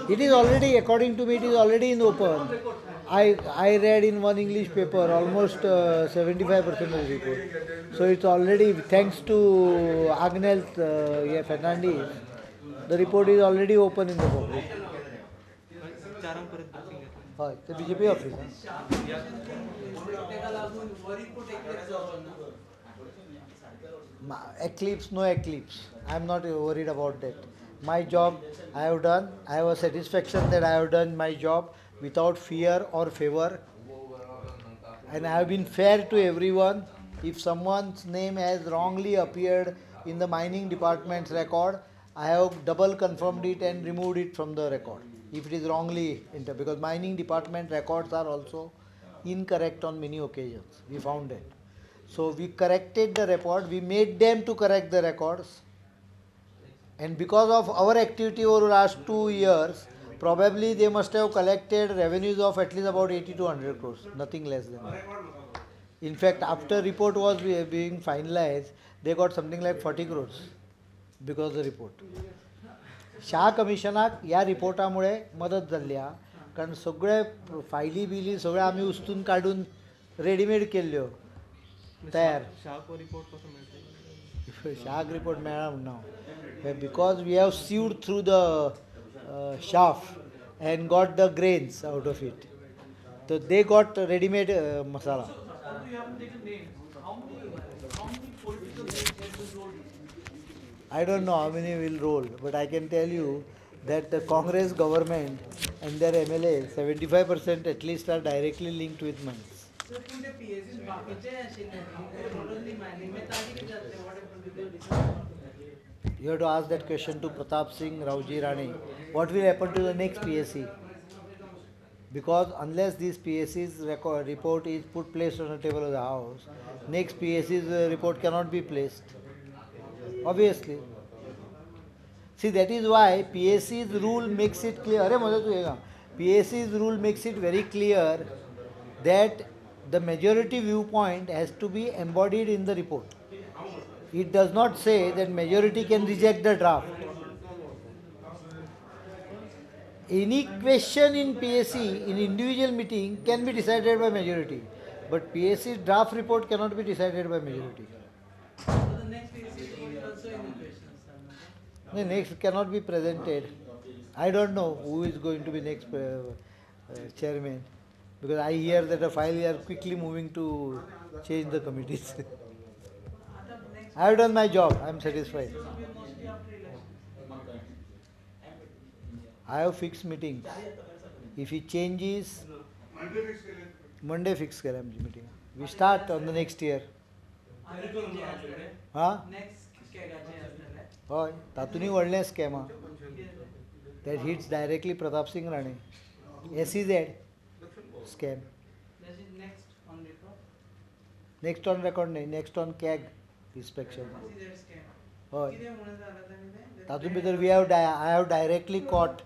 It is already, according to me, it is already in open. I read in one English paper almost 75% of the report. So it's already, thanks to Agnel Fernandez, the report is already open in the public. हय ते BJP office eclipse, no eclipse. I am not worried about that. My job I have done. I have a satisfaction that I have done my job without fear or favor, and I have been fair to everyone. If someone's name has wrongly appeared in the mining department's record, I have double confirmed it and removed it from the record. If it is wrongly entered, because mining department records are also incorrect on many occasions. We found it. So we corrected the report. We made them to correct the records. And because of our activity over the last 2 years, probably they must have collected revenues of at least about 80 to 100 crores, nothing less than that. In fact, after report was being finalized, they got something like 40 crores because of the report. Shah कमिशनाक ह्या रिपोर्टामुळे मदत जाल्ली हा, कारण सगळे फायली बिली सगळे आमी उस्तून काडून रेडीमेड केल्ल्यो तयार. शाक रिपोर्ट मेळ्ळा म्हणना because we have sieved through the shaft and got the grains out of it. So they got ready-made masala. I don't know how many will roll, but I can tell you that the Congress government and their MLA 75% at least are directly linked with mines. You have to ask that question to Pratap Singh, Rauji Rani. What will happen to the next PSC? Because unless this PSC's report is placed on the table of the House, next PSC's report cannot be placed. Obviously. See, that is why PSC's rule makes it clear. PSC's rule makes it very clear that the majority viewpoint has to be embodied in the report. It does not say that majority can reject the draft. Any question in PSC in individual meeting can be decided by majority, but PSC's draft report cannot be decided by majority. So the next PSC will also in the questions. The next cannot be presented. I don't know who is going to be next chairman, because I hear that the file are quickly moving to change the committees. I have done my job. I am satisfied. I have fixed meetings. If it changes, Monday fix kela आमची meeting. We start on the next year. हाँ? होय, तातूंय व्हडलें scam हा. That hits directly Pratap Singh Rane. SEZ scam. Next on record नहीं, next on CAG inspection. होय. तातूंत भितर I have directly caught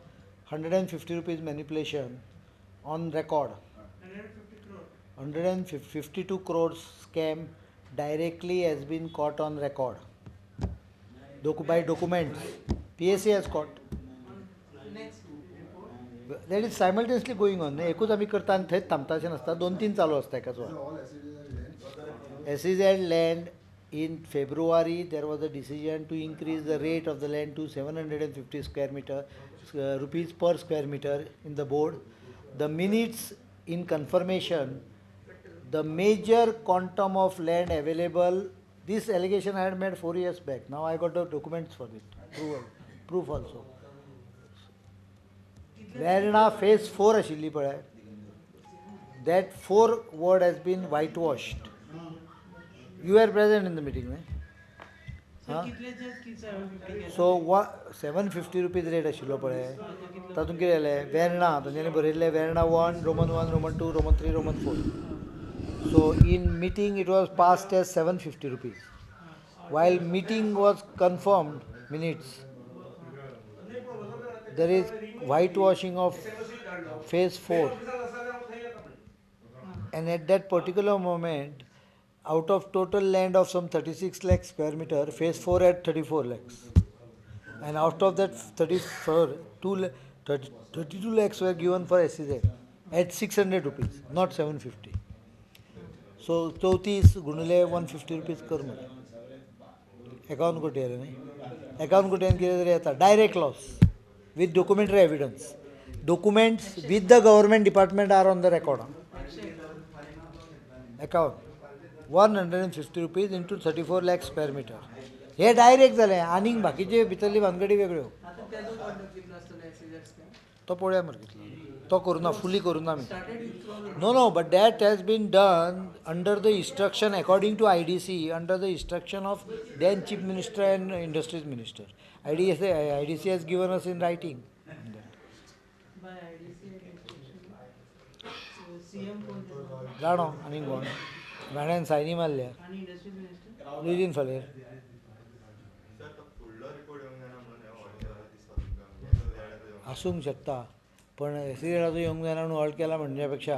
150 rupees manipulation on record. 152 crores scam directly has been caught on record. By documents. PSA has caught. That is simultaneously going on. एकूच आमी करता आनी थंयच थांबता अशें नासता, 2-3 चालू आसता एकाच वेळार. SEZ land. In February, there was a decision to increase the rate of the land to 750 rupees per square meter in the board. The minutes in confirmation, the major quantum of land available, this allegation I had made 4 years back. Now I got the documents for it, proof also. Verna phase 4 ashilli पळय. That 4 word has been whitewashed. You were present in the meeting, right? So 750 rupees rate ashilo पळय. तातूंत कितें जालें? वेर्ना तांच्यांनी बरयल्लें Verna 1, Roman 1, Roman 2, Roman 3, Roman 4. So in meeting it was passed as 750 rupees. While meeting was confirmed minutes, there is whitewashing of phase 4. And at that particular moment, out of total land of some 36 lakh square meter, phase 4 had 34 lakhs. And out of that 34, 32 lakhs were given for SEZ at 600 rupees, not 750. So 34 गुणिले 150 rupees कर मरे 51 कोटी आले न्ही 51 कोट्यान कितें तरी येता direct loss with documentary evidence. Documents with the government department are on the record. Account 150 rupees into 34 lakhs per meter. Hey direct जालें आनीक बाकीचे भितरली भानगडी वेगळ्यो तो पळोवया मरे कितलो तो करुना फुली करुना आमी no but that has been done under the instruction according to IDC under the instruction of then Chief Minister and Industries Minister. IDC has given us in writing. By IDC CM जाणो आनीक कोण गाण्यान सायनी मारल्या आणि industry minister रिलीन फाल्यार आसूंक शकता पण SEZाचो येवंक जायना म्हणून हॉल्ट केला म्हणच्या पेक्षा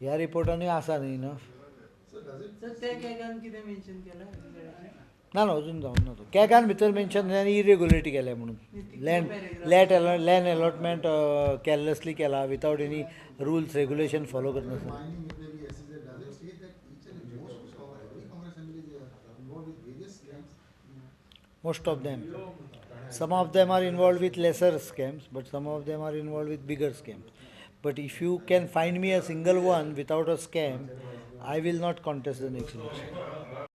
ह्या रिपोर्टानूय आसा न्ही ना सर त्या कॅगान कितें मेन्शन केलां ना अजून जावन ना तो कॅगान भितर मेन्शन इरेग्युलेरिटी केल्या म्हणून लँड अलॉटमेंट केरलेसली केला without any rules regulation follow करनासतना most of them. Some of them are involved with lesser scams, but some of them are involved with bigger scams. But if you can find me a single one without a scam, I will not contest the next election.